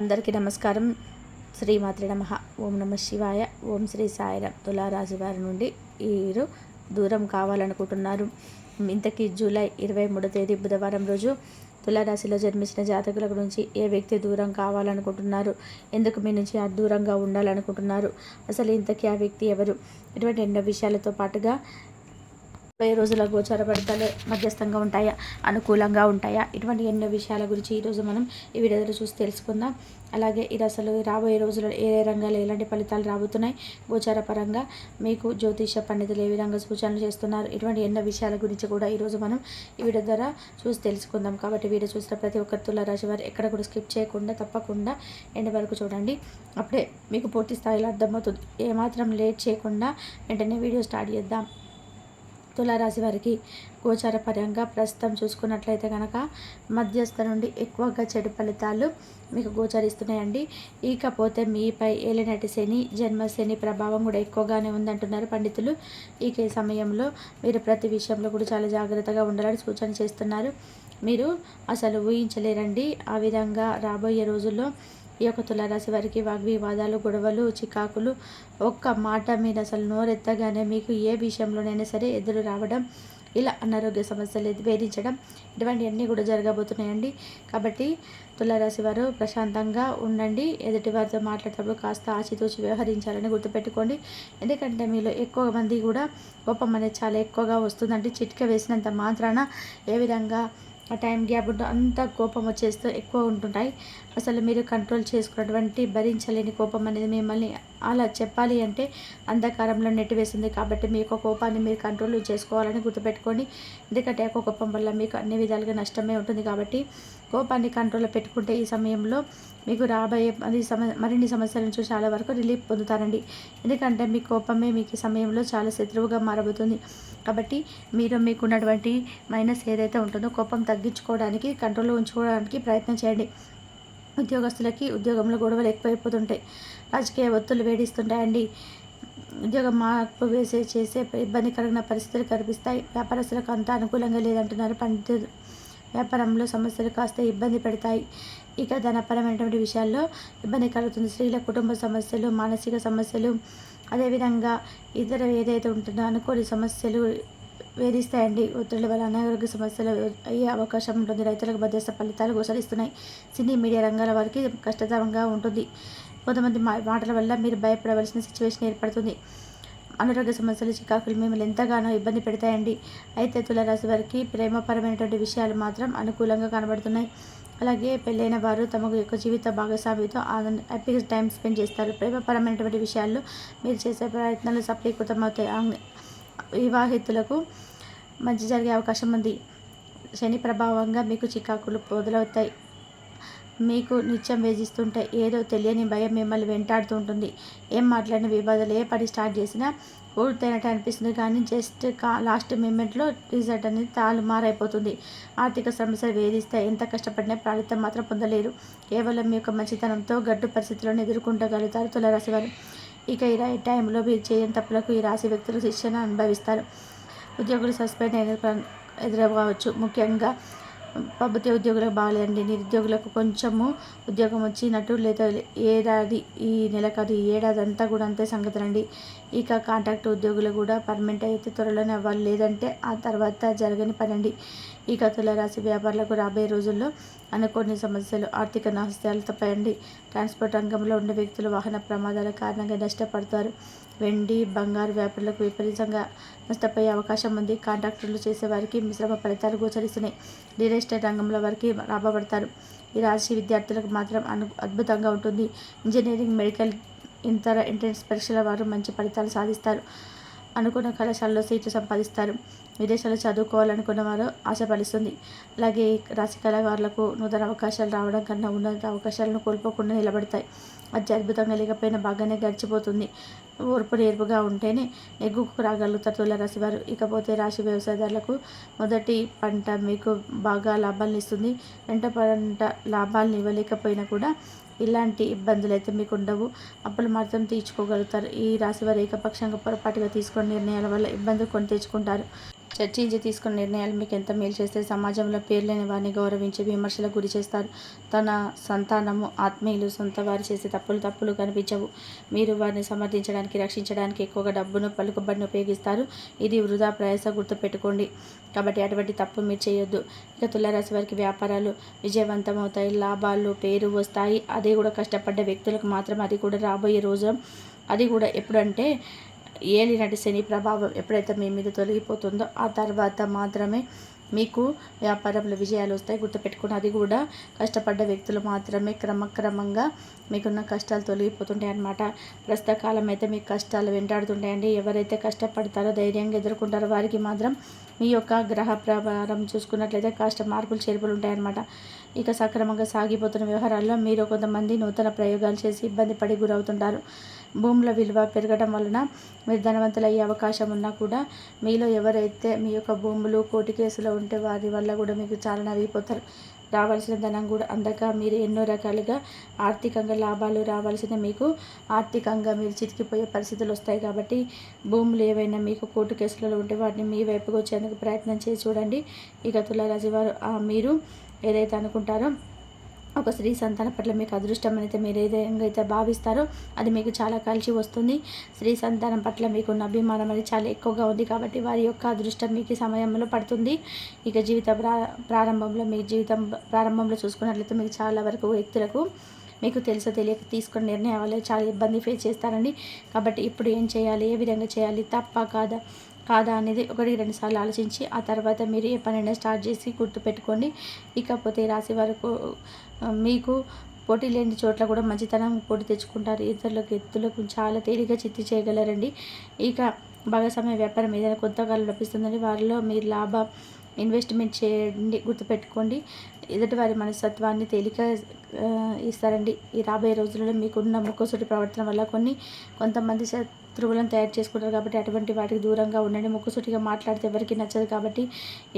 అందరికీ నమస్కారం. శ్రీమాత్రే నమః. ఓం నమ శివాయ. ఓం శ్రీ సాయిరాం. తులారాశి వారి నుండి వీరు దూరం కావాలనుకుంటున్నారు. ఇంతకీ జూలై 23వ తేదీ బుధవారం రోజు తులారాశిలో జన్మించిన జాతకుల గురించి ఏ వ్యక్తి దూరం కావాలనుకుంటున్నారు, ఎందుకు మీ నుంచి దూరంగా ఉండాలనుకుంటున్నారు, అసలు ఇంతకీ ఆ వ్యక్తి ఎవరు, ఇటువంటి ఎన్నో విషయాలతో పాటుగా 20 రోజుల గోచార ఫలితాలు మధ్యస్థంగా ఉంటాయా, అనుకూలంగా ఉంటాయా, ఇటువంటి ఎన్నో విషయాల గురించి ఈరోజు మనం ఈ వీడియోలో చూసి తెలుసుకుందాం. అలాగే ఇది అసలు రాబోయే రోజుల్లో ఏ రంగాల్లో ఎలాంటి ఫలితాలు రాబోతున్నాయి, గోచార పరంగా మీకు జ్యోతిష పండితులు ఏ విధంగా సూచనలు చేస్తున్నారు, ఇటువంటి ఎన్నో విషయాల గురించి కూడా ఈరోజు మనం ఈ వీడియో ద్వారా చూసి తెలుసుకుందాం. కాబట్టి వీడియో చూసిన ప్రతి ఒక్కరు తులారాశి వారు ఎక్కడ కూడా స్కిప్ చేయకుండా తప్పకుండా ఎండ్ వరకు చూడండి. అప్పుడే మీకు పూర్తి స్థాయిలో అర్థమవుతుంది. ఏమాత్రం లేట్ చేయకుండా వెంటనే వీడియో స్టార్ట్ చేద్దాం. తులారాశి వారికి గోచార పరంగా ప్రస్తుతం చూసుకున్నట్లయితే కనుక మధ్యస్థ నుండి ఎక్కువగా చెడు ఫలితాలు మీకు గోచరిస్తున్నాయండి. ఇకపోతే మీపై ఏలినాటి శని, జన్మశని ప్రభావం కూడా ఎక్కువగానే ఉందంటున్నారు పండితులు. ఈ సమయంలో మీరు ప్రతి విషయంలో కూడా చాలా జాగ్రత్తగా ఉండాలని సూచన చేస్తున్నారు. మీరు అసలు ఊహించలేరండి. ఆ విధంగా రాబోయే రోజుల్లో ఈ యొక్క తులారాశి వారికి వాగ్వివాదాలు, గొడవలు, చికాకులు, ఒక్క మాట మీద అసలు నోరెత్తగానే మీకు ఏ విషయంలోనైనా సరే ఎదురు రావడం, ఇలా అనారోగ్య సమస్యలు వేధించడం, ఇటువంటివన్నీ కూడా జరగబోతున్నాయండి. కాబట్టి తులారాశి వారు ప్రశాంతంగా ఉండండి. ఎదుటి వారితో మాట్లాడేటప్పుడు కాస్త ఆచితూచి వ్యవహరించాలని గుర్తుపెట్టుకోండి. ఎందుకంటే మీలో ఎక్కువ మంది కూడా కోపం అనేది చాలా ఎక్కువగా వస్తుందండి. చిటిక వేసినంత మాత్రాన ఏ విధంగా ఆ టైం గ్యాప్ ఉంటూ అంత కోపం వచ్చేస్తూ ఎక్కువ ఉంటుంటాయి. అసలు మీరు కంట్రోల్ చేసుకున్నటువంటి భరించలేని కోపం అనేది మిమ్మల్ని అలా చెప్పాలి అంటే అంధకారంలో నెట్టివేస్తుంది. కాబట్టి మీ యొక్క కోపాన్ని మీరు కంట్రోల్ చేసుకోవాలని గుర్తుపెట్టుకోండి. ఎందుకంటే ఆ కోపం వల్ల మీకు అన్ని విధాలుగా నష్టమే ఉంటుంది. కాబట్టి కోపాన్ని కంట్రోల్లో పెట్టుకుంటే ఈ సమయంలో మీకు రాబోయే మరిన్ని సమస్యల నుంచి చాలా వరకు రిలీఫ్ పొందుతారండి. ఎందుకంటే మీ కోపమే మీకు ఈ సమయంలో చాలా శత్రువుగా మారబోతుంది. కాబట్టి మీరు మీకున్నటువంటి మైనస్ ఏదైతే ఉంటుందో కోపం తగ్గించుకోవడానికి, కంట్రోల్లో ఉంచుకోవడానికి ప్రయత్నం చేయండి. ఉద్యోగస్తులకి ఉద్యోగంలో గొడవలు ఎక్కువైపోతుంటాయి. రాజకీయ ఒత్తులు వేధిస్తుంటాయండి. ఉద్యోగం మార్పు చేసే ఇబ్బందికరమైన పరిస్థితులు కనిపిస్తాయి. వ్యాపారస్తులకు అంతా అనుకూలంగా లేదంటున్నారు పండితులు. వ్యాపారంలో సమస్యలు కాస్త ఇబ్బంది పెడతాయి. ఇక ధనపరమైనటువంటి విషయాల్లో ఇబ్బంది కలుగుతుంది. స్త్రీల కుటుంబ సమస్యలు, మానసిక సమస్యలు, అదేవిధంగా ఇతర ఏదైతే ఉంటుందో అనుకోని సమస్యలు వేధిస్తాయండి. ఒత్తిడి వల్ల అనారోగ్య సమస్యలు అయ్యే అవకాశం ఉంటుంది. రైతులకు మధ్యస్థ ఫలితాలు గోచరిస్తున్నాయి. సినీ మీడియా రంగాల వారికి కష్టతరంగా ఉంటుంది. కొంతమంది మాటల వల్ల మీరు భయపడవలసిన సిచ్యువేషన్ ఏర్పడుతుంది. అనారోగ్య సమస్యలు, చికాకులు మిమ్మల్ని ఎంతగానో ఇబ్బంది పెడతాయండి. అయితే తులారాశి వారికి ప్రేమపరమైనటువంటి విషయాలు మాత్రం అనుకూలంగా కనబడుతున్నాయి. అలాగే పెళ్ళైన వారు తమ యొక్క జీవిత భాగస్వామితో హ్యాపీగా టైం స్పెండ్ చేస్తారు. ప్రేమపరమైనటువంటి విషయాల్లో మీరు చేసే ప్రయత్నాలు సఫలీకృతమవుతాయి. వివాహితులకు మంచి జరిగే అవకాశం ఉంది. శని ప్రభావంగా మీకు చికాకులు మొదలవుతాయి. మీకు నిత్యం వేధిస్తుంటే ఏదో తెలియని భయం మిమ్మల్ని వెంటాడుతూ ఉంటుంది. ఏం మాట్లాడిన వివాదాలు, ఏ పని స్టార్ట్ చేసినా పూర్తయినట్టు అనిపిస్తుంది. కానీ జస్ట్ లాస్ట్ మూమెంట్లో రిజల్ట్ అనేది తారుమారైపోతుంది. ఆర్థిక సమస్యలు వేధిస్తాయి. ఎంత కష్టపడినా ఫలితం మాత్రం పొందలేరు. కేవలం మీ యొక్క మంచితనంతో గడ్డు పరిస్థితులను ఎదుర్కొంటగలుగుతారు తులారాశి వారు. ఇక ఈ టైంలో మీరు చేయని తప్పులకు ఈ రాశి వ్యక్తులు శిక్షణ అనుభవిస్తారు. ఉద్యోగులు సస్పెండ్ ఎదురవ్వచ్చు. ముఖ్యంగా ప్రభుత్వ ఉద్యోగులకు బాగాలేదండి. నిరుద్యోగులకు కొంచెము ఉద్యోగం వచ్చినట్టు, లేదా ఏడాది, ఈ నెల కాదు ఈ ఏడాది అంతా కూడా అంతే సంగతులండి. ఇక కాంట్రాక్ట్ ఉద్యోగులు కూడా పర్మనెంట్ అయితే త్వరలోనే అవ్వాలి, లేదంటే ఆ తర్వాత జరగని పనండి. ఇక తులారాశి వ్యాపారులకు రాబోయే రోజుల్లో అనుకోని సమస్యలు, ఆర్థిక నష్టాలు తప్పండి. ట్రాన్స్పోర్ట్ రంగంలో ఉండే వ్యక్తులు వాహన ప్రమాదాల కారణంగా నష్టపడతారు. వెండి, బంగారు వ్యాపారులకు విపరీతంగా నష్టపోయే అవకాశం ఉంది. కాంట్రాక్టర్లు చేసేవారికి మిశ్రమ ఫలితాలు గోచరిస్తున్నాయి. రియల్ ఎస్టేట్ రంగంలో వారికి లాభపడతారు. ఈ రాశి విద్యార్థులకు మాత్రం అద్భుతంగా ఉంటుంది. ఇంజనీరింగ్, మెడికల్, ఇతర ఎంట్రన్స్ పరీక్షల వారు మంచి ఫలితాలు సాధిస్తారు. అనుకున్న కళాశాలలో సీట్లు సంపాదిస్తారు. విదేశాల్లో చదువుకోవాలనుకున్న వారు ఆశపడిస్తుంది. అలాగే రాశి కళాకారులకు నూతన అవకాశాలు రావడం కన్నా ఉన్నత అవకాశాలను కోల్పోకుండా నిలబడతాయి. అది అద్భుతంగా లేకపోయినా బాగానే గడిచిపోతుంది. ఓర్పు నేర్పుగా ఉంటేనే నెగ్గుకు రాగలుగుతారు తులారాశి వారు. ఇకపోతే రాశి వ్యవసాయదారులకు మొదటి పంట మీకు బాగా లాభాలను ఇస్తుంది. రెండో పంట లాభాలను ఇవ్వలేకపోయినా కూడా ఇలాంటి ఇబ్బందులు అయితే మీకు ఉండవు. అప్పులు మాత్రం తీర్చుకోగలుగుతారు. ఈ రాశి వారు ఏకపక్షంగా పొరపాటుగా తీసుకునే నిర్ణయాల వల్ల ఇబ్బందులు కొని తెచ్చుకుంటారు. చర్చించి తీసుకున్న నిర్ణయాలు మీకు ఎంత మేలు చేస్తే సమాజంలో పేర్లేని వారిని గౌరవించి విమర్శలకు గురి చేస్తారు. తన సంతానము, ఆత్మీయులు, సొంత వారు చేసే తప్పులు కనిపించవు. మీరు వారిని సమర్థించడానికి, రక్షించడానికి ఎక్కువగా డబ్బును, పలుకుబడిని ఉపయోగిస్తారు. ఇది వృధా ప్రయాస, గుర్తుపెట్టుకోండి. కాబట్టి అటువంటి తప్పు మీరు చేయొద్దు. ఇక తులారాశి వారికి వ్యాపారాలు విజయవంతమవుతాయి, లాభాలు, పేరు వస్తాయి. అది కూడా కష్టపడ్డ వ్యక్తులకు మాత్రం. అది కూడా రాబోయే రోజు. అది కూడా ఎప్పుడంటే ఏలినాటి శని ప్రభావం ఎప్పుడైతే మీ మీద తొలగిపోతుందో ఆ తర్వాత మాత్రమే మీకు వ్యాపారంలో విజయాలు వస్తాయి. గుర్తుపెట్టుకుని అది కూడా కష్టపడ్డ వ్యక్తులు మాత్రమే. క్రమక్రమంగా మీకున్న కష్టాలు తొలగిపోతుంటాయి అన్నమాట. ప్రస్తుత కాలం అయితే మీకు కష్టాలు వెంటాడుతుంటాయండి. ఎవరైతే కష్టపడతారో, ధైర్యంగా ఎదుర్కొంటారో వారికి మాత్రం మీ యొక్క గ్రహ ప్రకారం చూసుకున్నట్లయితే కాస్త మార్పులు చేర్పులు ఉంటాయన్నమాట. ఇక సక్రమంగా సాగిపోతున్న వ్యవహారాల్లో మీరు కొంతమంది నూతన ప్రయోగాలు చేసి ఇబ్బంది పడి గురవుతుంటారు. భూముల విలువ పెరగడం వలన మీరు ధనవంతులు అయ్యే అవకాశం ఉన్నా కూడా మీలో ఎవరైతే మీ యొక్క భూములు కోర్టు కేసులో ఉంటే వారి వల్ల కూడా మీకు చాలా నలిగిపోతారు. రావాల్సిన ధనం కూడా అందక మీరు ఎన్నో రకాలుగా ఆర్థికంగా లాభాలు రావాల్సిన మీకు ఆర్థికంగా మీరు చితికిపోయే పరిస్థితులు వస్తాయి. కాబట్టి భూములు ఏవైనా మీకు కోర్టు కేసులలో ఉంటే వాటిని మీ వైపుకి వచ్చేందుకు ప్రయత్నం చేసి చూడండి. ఇక తులారాశి వారు మీరు ఏదైతే అనుకుంటారో ఒక స్త్రీ సంతానం పట్ల మీకు అదృష్టం అయితే మీరు ఏదైతే భావిస్తారో అది మీకు చాలా కలిసి వస్తుంది. స్త్రీ సంతానం పట్ల మీకున్న అభిమానం అనేది చాలా ఎక్కువగా ఉంది. కాబట్టి వారి యొక్క అదృష్టం మీకు సమయంలో పడుతుంది. ఇక మీ జీవితం ప్రారంభంలో చూసుకున్నట్లయితే మీకు చాలా వరకు వ్యక్తులకు మీకు తెలియక తీసుకున్న నిర్ణయం వల్ల చాలా ఇబ్బంది ఫేస్ చేస్తారండి. కాబట్టి ఇప్పుడు ఏం చేయాలి, ఏ విధంగా చేయాలి, తప్ప కాదా అనేది 1-2 సార్లు ఆలోచించి ఆ తర్వాత మీరు ఏ పనైనా స్టార్ట్ చేసి గుర్తుపెట్టుకోండి. ఇకపోతే రాశి వరకు మీకు పోటీ లేని చోట్ల కూడా మంచితనం పోటీ తెచ్చుకుంటారు. ఎత్తులకు చాలా తేలిగ్గా చిత్తి చేయగలరండి. ఇక భాగస్వామ్య వ్యాపారం ఏదైనా కొంతకాలం లభిస్తుందని వారిలో మీరు ఇన్వెస్ట్మెంట్ చేయండి. గుర్తుపెట్టుకోండి. ఎదుటివారి మనస్తత్వాన్ని తేలిక ఇస్తారండి. ఈ రాబోయే రోజులలో మీకున్న ముక్కుసూటి ప్రవర్తన వల్ల కొంతమంది శత్రువులను తయారు చేసుకుంటారు. కాబట్టి అటువంటి వాటికి దూరంగా ఉండండి. ముక్కుసూటిగా మాట్లాడితే ఎవరికి నచ్చదు. కాబట్టి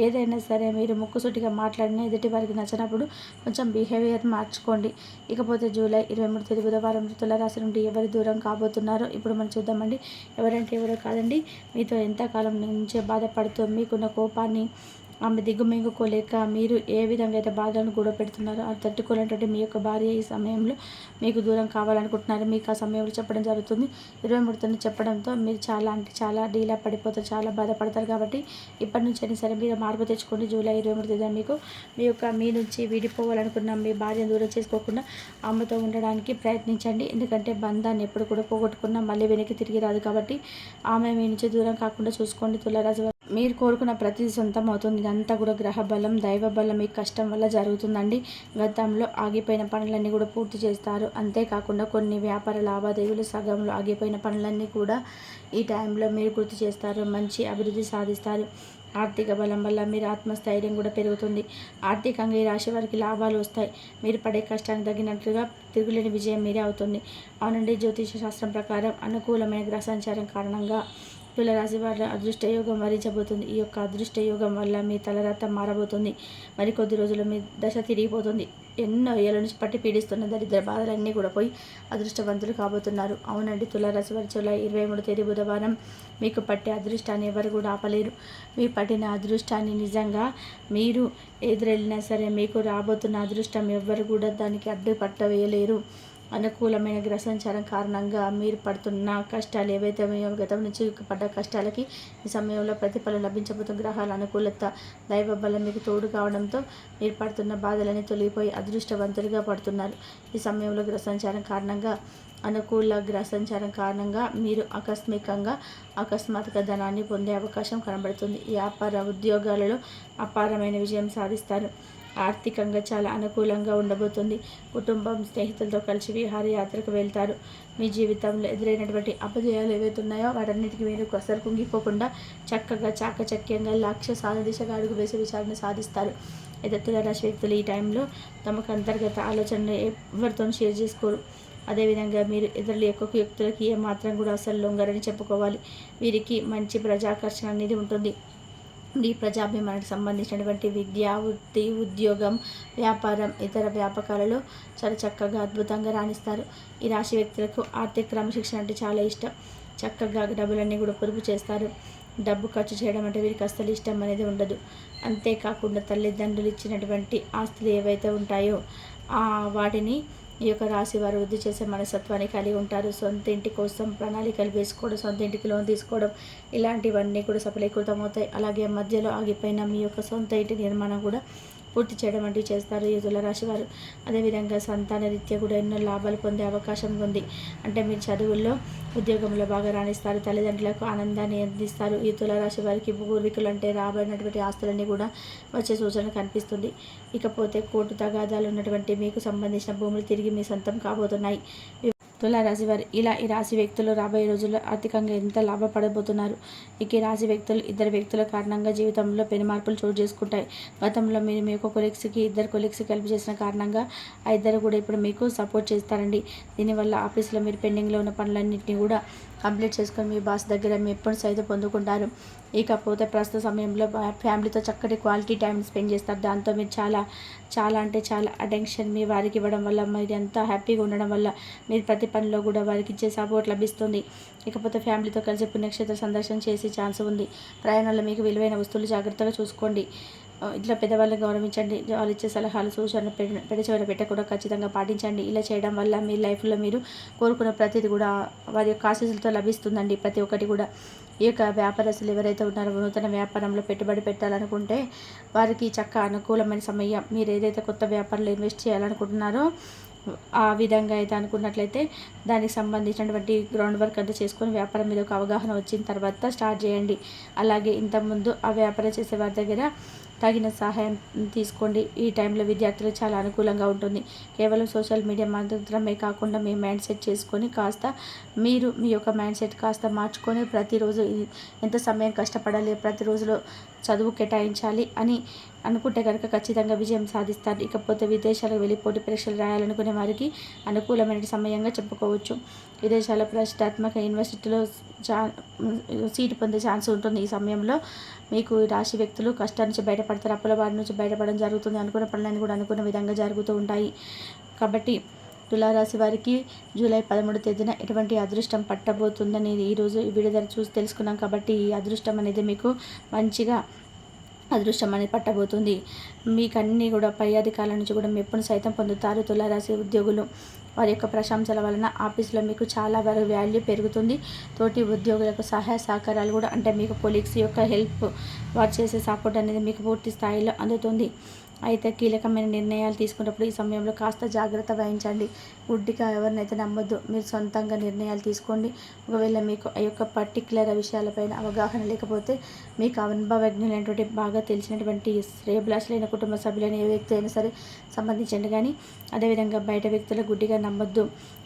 ఏదైనా సరే మీరు ముక్కుసూటిగా మాట్లాడినా ఎదుటి వారికి నచ్చినప్పుడు కొంచెం బిహేవియర్ మార్చుకోండి. ఇకపోతే జూలై 23 తేదీ బుధవారం తులారాశి నుండి ఎవరు దూరం కాబోతున్నారో ఇప్పుడు మనం చూద్దామండి. ఎవరంటే ఎవరో కాదండి, మీతో ఎంతకాలం నుంచే బాధపడుతూ మీకున్న కోపాన్ని ఆమె దిగుమింగుకోలేక మీరు ఏ విధంగా అయితే బాధలను కూడా పెడుతున్నారో అది తట్టుకోలేనటువంటి మీ యొక్క భార్య ఈ సమయంలో మీకు దూరం కావాలనుకుంటున్నారు. మీకు ఆ సమయంలో చెప్పడం జరుగుతుంది. 23 చెప్పడంతో మీరు చాలా డీలా పడిపోతారు, చాలా బాధపడతారు. కాబట్టి ఇప్పటి నుంచి అయినా సరే మీరు మార్పు తెచ్చుకోండి. జూలై 23 మీ నుంచి విడిపోవాలనుకున్న మీ భార్యను దూరం చేసుకోకుండా ఆమెతో ఉండడానికి ప్రయత్నించండి. ఎందుకంటే బంధాన్ని ఎప్పుడు కూడా పోగొట్టుకున్నా మళ్ళీ వెనక్కి తిరిగి రాదు. కాబట్టి ఆమె మీ నుంచి దూరం కాకుండా చూసుకోండి. తులారాశి మీరు కోరుకున్న ప్రతిదీ సొంతం అవుతుంది. ఇదంతా కూడా గ్రహ బలం, దైవ బలం మీ కష్టం వల్ల జరుగుతుందండి. గతంలో ఆగిపోయిన పనులన్నీ కూడా పూర్తి చేస్తారు. అంతేకాకుండా కొన్ని వ్యాపార లావాదేవీలు సగంలో ఆగిపోయిన పనులన్నీ కూడా ఈ టైంలో మీరు పూర్తి చేస్తారు. మంచి అభివృద్ధి సాధిస్తారు. ఆర్థిక బలం వల్ల మీరు ఆత్మస్థైర్యం కూడా పెరుగుతుంది. ఆర్థికంగా ఈ రాశి వారికి లాభాలు వస్తాయి. మీరు పడే కష్టానికి తగినట్లుగా తిరుగులేని విజయం మీరే అవుతుంది. అవునండి, జ్యోతిష శాస్త్రం ప్రకారం అనుకూలమైన గ్రహ సంచారం కారణంగా తులారాశి వాళ్ళ అదృష్టయోగం వరించబోతుంది. ఈ యొక్క అదృష్టయోగం వల్ల మీ తలరాత మారబోతుంది. మరికొద్ది రోజుల్లో మీ దశ తిరిగిపోతుంది. ఎన్నో ఏళ్ళ నుంచి పట్టి పీడిస్తున్న దరిద్ర బాధలన్నీ కూడా పోయి అదృష్టవంతులు కాబోతున్నారు. అవునండి, తులారాశి వారి జూలై 23 తేదీ బుధవారం మీకు పట్టే అదృష్టాన్ని ఎవరు కూడా ఆపలేరు. మీ పట్టిన అదృష్టాన్ని నిజంగా మీరు ఎదురెళ్ళినా సరే మీకు రాబోతున్న అదృష్టం ఎవ్వరు కూడా దానికి అడ్డుపట్ట వేయలేరు. అనుకూలమైన గ్రహ సంచారం కారణంగా మీరు పడుతున్న కష్టాలు ఏవైతే గతం నుంచి పడ్డ కష్టాలకి ఈ సమయంలో ప్రతిఫలం లభించబోతున్న గ్రహాల అనుకూలత, దైవ బలం మీకు తోడు కావడంతో మీరు పడుతున్న బాధలన్నీ తొలగిపోయి అదృష్టవంతులుగా పడుతున్నారు. ఈ సమయంలో గ్రహ సంచారం కారణంగా అనుకూల గ్రహ సంచారం కారణంగా మీరు అకస్మాత్తుగా ధనాన్ని పొందే అవకాశం కనబడుతుంది. వ్యాపార ఉద్యోగాలలో అపారమైన విజయం సాధిస్తారు. ఆర్థికంగా చాలా అనుకూలంగా ఉండబోతుంది. కుటుంబం, స్నేహితులతో కలిసి విహారయాత్రకు వెళ్తారు. మీ జీవితంలో ఎదురైనటువంటి అపజయాలు ఏవైతే ఉన్నాయో వాటన్నిటికీ మీరు అసలు కుంగిపోకుండా చక్కగా చాకచక్యంగా లక్ష్య సాధన దిశగా అడుగు వేసే విషయాలను సాధిస్తారు. అయితే తులారాశి వ్యక్తులు ఈ టైంలో తమకు అంతర్గత ఆలోచనలు ఎవరితో షేర్ చేసుకోరు. అదేవిధంగా మీరు ఇతరుల యొక్క వ్యక్తులకి ఏమాత్రం కూడా అసలు లొంగరని చెప్పుకోవాలి. వీరికి మంచి ప్రజాకర్షణ అనేది ఉంటుంది. ఈ ప్రజాభిమానానికి సంబంధించినటువంటి విద్య, వృత్తి, ఉద్యోగం, వ్యాపారం, ఇతర వ్యాపకాలలో చాలా చక్కగా అద్భుతంగా రాణిస్తారు. ఈ రాశి వ్యక్తులకు ఆర్థిక క్రమశిక్షణ అంటే చాలా ఇష్టం. చక్కగా డబ్బులన్నీ కూడా పొదుపు చేస్తారు. డబ్బు ఖర్చు చేయడం అంటే వీరికి అస్సలు ఇష్టం అనేది ఉండదు. అంతేకాకుండా తల్లిదండ్రులు ఇచ్చినటువంటి ఆస్తులు ఏవైతే ఉంటాయో వాటిని ఈ యొక్క రాశి వారు వృద్ధి చేసే మనస్తత్వాన్ని కలిగి ఉంటారు. సొంత ఇంటి కోసం ప్రణాళికలు వేసుకోవడం, సొంత ఇంటికి లోన్ తీసుకోవడం, ఇలాంటివన్నీ కూడా సఫలీకృతం అవుతాయి. అలాగే మధ్యలో ఆగిపోయిన మీ యొక్క సొంత ఇంటి నిర్మాణం కూడా పూర్తి చేయడం వంటివి చేస్తారు ఈ తులారాశి వారు. అదేవిధంగా సంతాన రీత్యా కూడా ఎన్నో లాభాలు పొందే అవకాశం ఉంది. అంటే మీరు చదువుల్లో, ఉద్యోగంలో బాగా రాణిస్తారు. తల్లిదండ్రులకు ఆనందాన్ని అందిస్తారు. ఈ తులారాశి వారికి పూర్వీకులు అంటే రాబడినటువంటి ఆస్తులన్నీ కూడా వచ్చే సూచన కనిపిస్తుంది. ఇకపోతే కోర్టు తగాదాలు ఉన్నటువంటి మీకు సంబంధించిన భూములు తిరిగి మీ సొంతం కాబోతున్నాయి. తులారాశి వారు ఈ రాశి వ్యక్తులు రాబోయే రోజుల్లో ఆర్థికంగా ఎంత లాభపడబోతున్నారు. ఈ రాశి వ్యక్తులు ఇద్దరు వ్యక్తుల కారణంగా జీవితంలో పెను మార్పులు చోటు చేసుకుంటాయి. గతంలో మీరు మీ యొక్క కొలీగ్స్కి ఇద్దరు కొలీగ్స్కి హెల్ప్ చేసిన కారణంగా ఆ ఇద్దరు కూడా ఇప్పుడు మీకు సపోర్ట్ చేస్తారండి. దీనివల్ల ఆఫీస్లో మీరు పెండింగ్లో ఉన్న పనులన్నింటినీ కూడా కంప్లీట్ చేసుకొని మీ బాస్ దగ్గర మీ ఎప్పుడు సైతం పొందుకుంటారు. ఇకపోతే ప్రస్తుత సమయంలో ఫ్యామిలీతో చక్కటి క్వాలిటీ టైం స్పెండ్ చేస్తారు. దాంతో మీరు చాలా అంటే చాలా అటెన్షన్ మీ వారికి ఇవ్వడం వల్ల, మీరు ఎంతో హ్యాపీగా ఉండడం వల్ల మీరు ప్రతి పనిలో కూడా వారికి ఇచ్చే సపోర్ట్ లభిస్తుంది. ఇకపోతే ఫ్యామిలీతో కలిసి పుణ్యక్షేత్ర సందర్శన చేసే ఛాన్స్ ఉంది. ప్రయాణంలో మీకు విలువైన వస్తువులు జాగ్రత్తగా చూసుకోండి. ఇట్లా పెద్దవాళ్ళని గౌరవించండి. వాళ్ళు ఇచ్చే సలహాలు, సూచనలు పెడచెవిన పెట్టకుండా ఖచ్చితంగా పాటించండి. ఇలా చేయడం వల్ల మీ లైఫ్లో మీరు కోరుకున్న ప్రతిదీ కూడా వారి యొక్క ఆశీస్సులతో లభిస్తుందండి. ప్రతి ఒక్కటి కూడా ఈ యొక్క వ్యాపారస్తులు ఎవరైతే ఉన్నారో నూతన వ్యాపారంలో పెట్టుబడి పెట్టాలనుకుంటే వారికి చక్క అనుకూలమైన సమయం. మీరు ఏదైతే కొత్త వ్యాపారంలో ఇన్వెస్ట్ చేయాలనుకుంటున్నారో ఆ విధంగా అయితే అనుకున్నట్లయితే దానికి సంబంధించినటువంటి గ్రౌండ్ వర్క్ అంతా చేసుకొని వ్యాపారం మీద ఒక అవగాహన వచ్చిన తర్వాత స్టార్ట్ చేయండి. అలాగే ఇంతకుముందు ఆ వ్యాపారం చేసే వారి దగ్గర తగిన సహాయం తీసుకోండి. ఈ టైంలో విద్యార్థులు చాలా అనుకూలంగా ఉంటుంది. కేవలం సోషల్ మీడియా మాత్రమే కాకుండా మీ మైండ్ సెట్ చేసుకొని కాస్త మీరు మీ యొక్క మైండ్ సెట్ కాస్త మార్చుకొని ప్రతిరోజు ఎంత సమయం కష్టపడాలి, ప్రతిరోజులో చదువు కేటాయించాలి అని అనుకుంటే కనుక ఖచ్చితంగా విజయం సాధిస్తారు. ఇకపోతే విదేశాలకు వెళ్ళి పోటీ పరీక్షలు రాయాలనుకునే వారికి అనుకూలమైన సమయంగా చెప్పుకోవచ్చు. విదేశాల ప్రతిష్టాత్మక యూనివర్సిటీలో సీటు పొందే ఛాన్స్ ఉంటుంది. ఈ సమయంలో మీకు రాశి వ్యక్తులు కష్టాల నుంచి బయటపడతారు. అప్పుల బారి నుంచి బయటపడడం జరుగుతుంది. అనుకున్న పనులన్నీ కూడా అనుకున్న విధంగా జరుగుతూ ఉంటాయి. కాబట్టి తులారాశి వారికి జూలై 13వ తేదీన ఎటువంటి అదృష్టం పట్టబోతుందని ఈరోజు ఈ వీడియో ద్వారా చూసి తెలుసుకున్నాం. కాబట్టి ఈ అదృష్టం అనేది మీకు మంచిగా అదృష్టం అనేది పట్టబోతుంది. మీకు అన్నీ కూడా పై అధికారుల నుంచి కూడా మెప్పును సైతం పొందుతారు. తులారాశి ఉద్యోగులు వారి యొక్క ప్రశంసల వలన ఆఫీస్లో మీకు చాలా వాల్యూ పెరుగుతుంది. తోటి ఉద్యోగులకు సహాయ సహకారాలు కూడా, అంటే మీకు కొలీగ్స్ యొక్క హెల్ప్, వారు చేసే సపోర్ట్ అనేది మీకు పూర్తి స్థాయిలో అందుతుంది. అయితే కీలకమైన నిర్ణయాలు తీసుకున్నప్పుడు ఈ సమయంలో కాస్త జాగ్రత్త వహించండి. గుడ్డిగా ఎవరినైతే నమ్మొద్దు. మీరు సొంతంగా నిర్ణయాలు తీసుకోండి. ఒకవేళ మీకు ఆ యొక్క పర్టిక్యులర్ విషయాలపైన అవగాహన లేకపోతే మీకు అనుభవజ్ఞులైనటువంటి బాగా తెలిసినటువంటి శ్రేయభిలాషులైన కుటుంబ సభ్యులైన ఏ వ్యక్తి అయినా సరే సంబంధించండి. కానీ అదేవిధంగా బయట వ్యక్తుల గుడ్డిగా నమ్మొద్దు.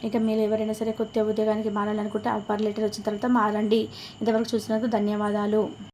ఇక మీరు ఎవరైనా సరే కొత్త ఉద్యోగానికి మారాలనుకుంటే ఆ ఆఫర్ లెటర్ వచ్చిన తర్వాత మారండి. ఇంతవరకు చూసినందుకు ధన్యవాదాలు.